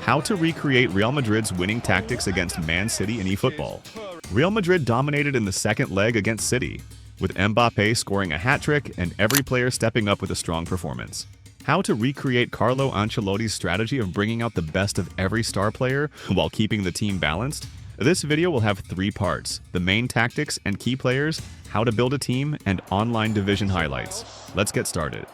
How to recreate Real Madrid's winning tactics against Man City in eFootball. Real Madrid dominated in the second leg against City, with Mbappé scoring a hat-trick and every player stepping up with a strong performance. How to recreate Carlo Ancelotti's strategy of bringing out the best of every star player while keeping the team balanced? This video will have 3 parts: the main tactics and key players, how to build a team, and online division highlights. Let's get started.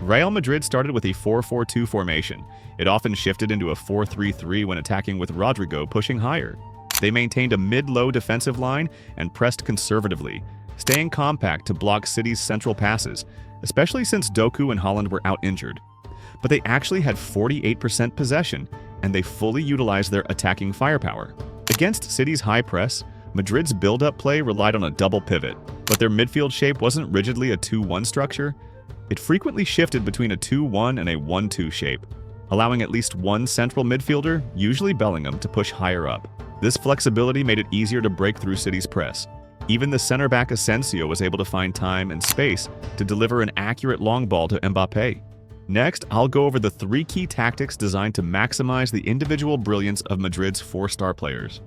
Real Madrid started with a 4-4-2 formation. It often shifted into a 4-3-3 when attacking, with Rodrigo pushing higher. They maintained a mid-low defensive line and pressed conservatively, staying compact to block City's central passes, especially since Doku and Haaland were out injured. But they actually had 48% possession, and they fully utilized their attacking firepower. Against City's high press, Madrid's build-up play relied on a double pivot, but their midfield shape wasn't rigidly a 2-1 structure. It frequently shifted between a 2-1 and a 1-2 shape, allowing at least one central midfielder, usually Bellingham, to push higher up. This flexibility made it easier to break through City's press. Even the center-back Asensio was able to find time and space to deliver an accurate long ball to Mbappé. Next, I'll go over the 3 key tactics designed to maximize the individual brilliance of Madrid's 4-star players.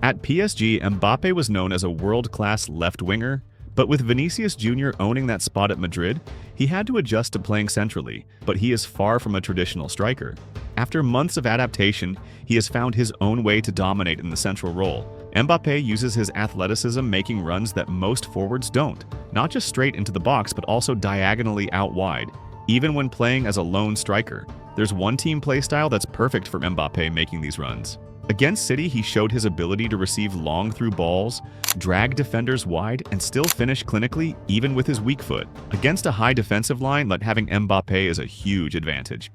At PSG, Mbappé was known as a world-class left winger, but with Vinicius Jr. owning that spot at Madrid, he had to adjust to playing centrally, but he is far from a traditional striker. After months of adaptation, he has found his own way to dominate in the central role. Mbappé uses his athleticism making runs that most forwards don't, not just straight into the box but also diagonally out wide. Even when playing as a lone striker, there's one team play style that's perfect for Mbappé making these runs. Against City, he showed his ability to receive long through balls, drag defenders wide, and still finish clinically even with his weak foot. Against a high defensive line, having Mbappé is a huge advantage.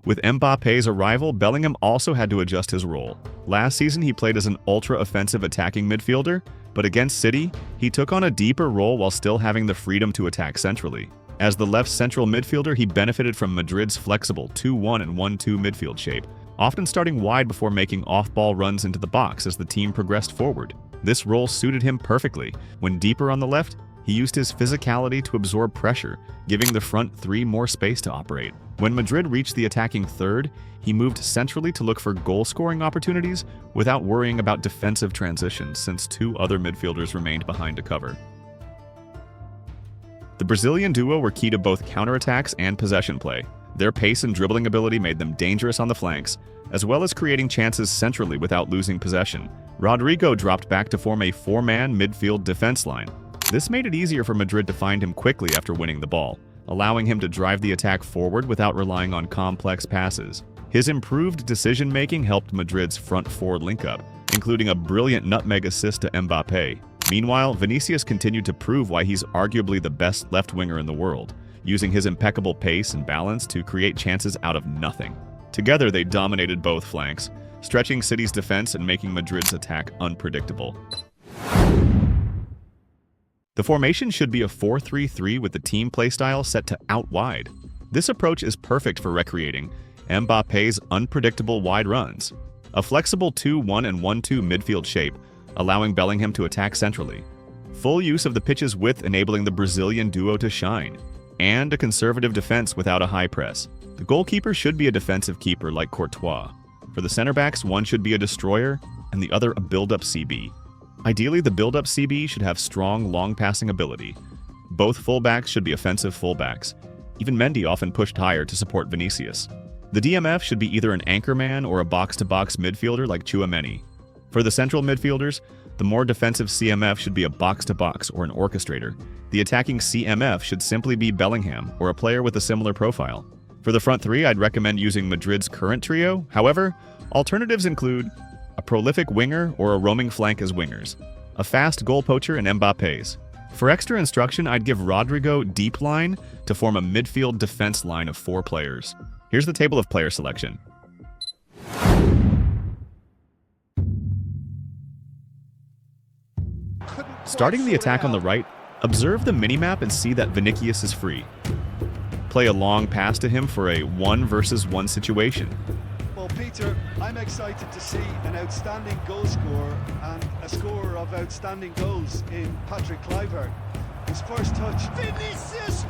With Mbappé's arrival, Bellingham also had to adjust his role. Last season, he played as an ultra-offensive attacking midfielder, but against City, he took on a deeper role while still having the freedom to attack centrally. As the left central midfielder, he benefited from Madrid's flexible 2-1 and 1-2 midfield shape, often starting wide before making off-ball runs into the box as the team progressed forward. This role suited him perfectly. When deeper on the left, he used his physicality to absorb pressure, giving the front 3 more space to operate. When Madrid reached the attacking third, he moved centrally to look for goal-scoring opportunities without worrying about defensive transitions, since 2 other midfielders remained behind to cover. The Brazilian duo were key to both counterattacks and possession play. Their pace and dribbling ability made them dangerous on the flanks, as well as creating chances centrally without losing possession. Rodrigo dropped back to form a 4-man midfield defense line. This made it easier for Madrid to find him quickly after winning the ball, allowing him to drive the attack forward without relying on complex passes. His improved decision-making helped Madrid's front 4 link-up, including a brilliant nutmeg assist to Mbappé. Meanwhile, Vinicius continued to prove why he's arguably the best left winger in the world, using his impeccable pace and balance to create chances out of nothing. Together, they dominated both flanks, stretching City's defense and making Madrid's attack unpredictable. The formation should be a 4-3-3 with the team playstyle set to out wide. This approach is perfect for recreating Mbappé's unpredictable wide runs. A flexible 2-1 and 1-2 midfield shape, allowing Bellingham to attack centrally. Full use of the pitch's width enabling the Brazilian duo to shine. And a conservative defense without a high press. The goalkeeper should be a defensive keeper like Courtois. For the center backs, one should be a destroyer and the other a build-up CB. Ideally, the build-up CB should have strong, long-passing ability. Both fullbacks should be offensive fullbacks. Even Mendy often pushed higher to support Vinicius. The DMF should be either an anchorman or a box-to-box midfielder like Tchouaméni. For the central midfielders, the more defensive CMF should be a box-to-box or an orchestrator. The attacking CMF should simply be Bellingham or a player with a similar profile. For the front 3, I'd recommend using Madrid's current trio. However, alternatives include a prolific winger or a roaming flank as wingers, a fast goal poacher in Mbappé's. For extra instruction, I'd give Rodrigo deep line to form a midfield defense line of 4 players. Here's the table of player selection. Starting the attack on the right, observe the minimap and see that Vinicius is free. Play a long pass to him for a 1-versus-1 situation. Well, Peter, I'm excited to see an outstanding goal scorer and a scorer of outstanding goals in Patrick Kluivert. His first touch. Vinicius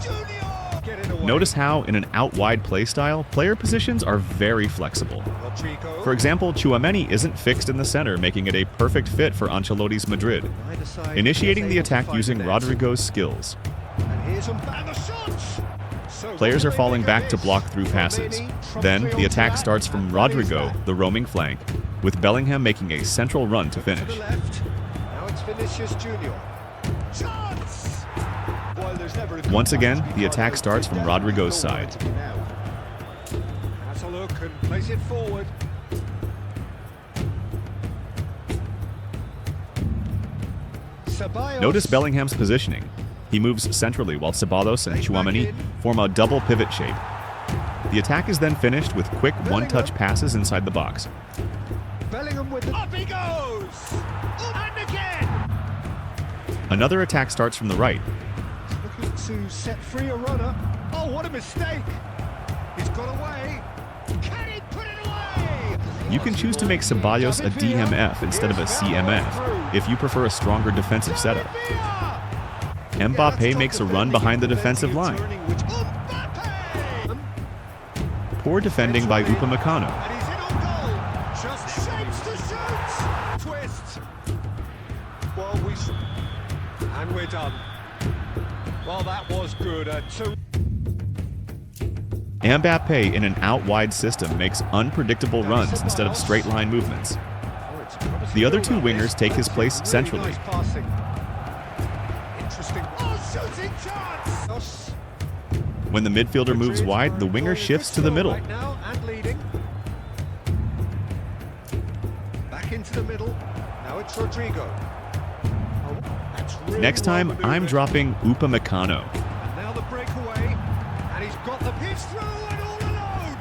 Notice how, in an out-wide playstyle, player positions are very flexible. For example, Tchouaméni isn't fixed in the center, making it a perfect fit for Ancelotti's Madrid. Initiating the attack using Rodrigo's skills. Players are falling back to block through passes. Then, the attack starts from Rodrigo, the roaming flank, with Bellingham making a central run to finish. Once again, the attack starts from Rodrigo's side. Has a look and plays it forward. Notice Bellingham's positioning. He moves centrally while Ceballos and Tchouaméni form a double pivot shape. The attack is then finished with quick one-touch passes inside the box. Bellingham with the... Up he goes! And again! Another attack starts from the right. Looking to set free a runner. Oh, what a mistake! He's got away. Can he put it away? You can choose to make Ceballos a DMF instead of a CMF if you prefer a stronger defensive setup. Mbappé makes a run behind the defensive line. Poor defending by Upamecano. And he's in on goal. Just shapes to shoot. Twist. Well, and we're done. Well, that was good. Mbappé in an out-wide system makes unpredictable runs instead of straight-line movements. The other two wingers take his place centrally. Interesting. Oh, shooting chance. When the midfielder moves wide, the winger shifts to the middle. Right now and leading. Back into the middle. Now it's Rodrigo. Oh, that's really Next time, well I'm maneuvered. dropping Upamecano. And now the breakaway. And he's got the pitch through and all alone.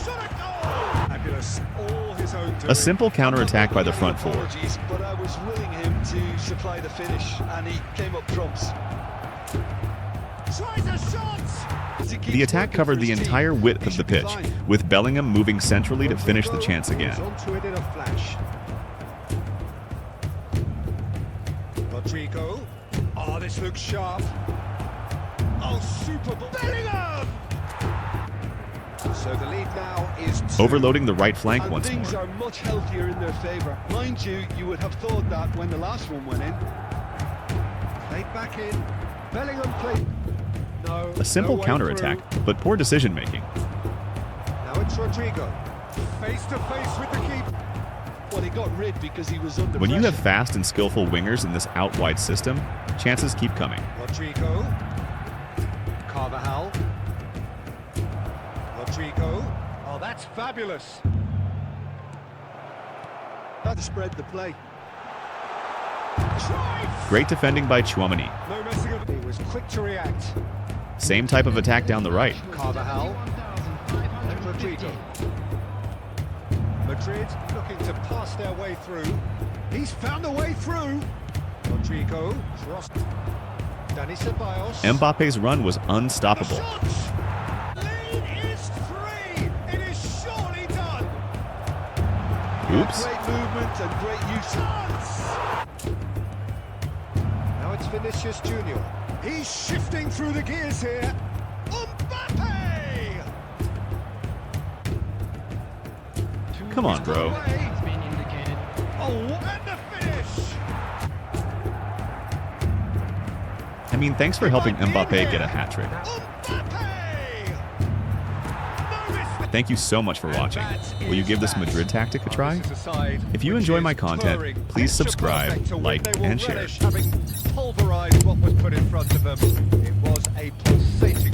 Shot a goal. Fabulous. All his own doing. A simple counterattack by the front four. Apologies, but I was willing him to supply the finish, and he came up trumps. Tries a shot. The attack covered the entire width of the pitch, with Bellingham moving centrally to finish the chance again. Onto it in a flash. Rodrigo. Oh, this looks sharp. Oh, super ball. Bellingham! So the lead now is 2. Overloading the right flank And once things more. are much healthier in their favour. Mind you, you would have thought that when the last one went in. Played back in. Bellingham played. No. A simple no way counterattack, through. but poor decision making. Now it's Rodrigo. Face to face with the keeper. Well, he got rid because he was under When you pressure. have fast and skillful wingers in this out-wide system, chances keep coming. Rodrigo. Carvajal. Rodrigo. Oh, that's fabulous. That spread the play. Drive! Great defending by Tchouaméni. No messing of it. He was quick to react. Same type of attack down the right. Carvajal. And Rodrigo. Madrid looking to pass their way through. He's found a way through. Rodrigo. Cross. Dani Ceballos. Mbappe's run was unstoppable. Lead is 3. It is surely done. Oops. Great movement and great use. Now it's Vinicius Junior. He's shifting through the gears here. Mbappé! Come on, bro. It's been indicated. Oh, and the finish! I mean, thanks for helping Mbappé get a hat-trick. Thank you so much for watching. Will you give this Madrid tactic a try? If you enjoy my content, please subscribe, like, and share. Having pulverized what was put in front of them, it was a pulsating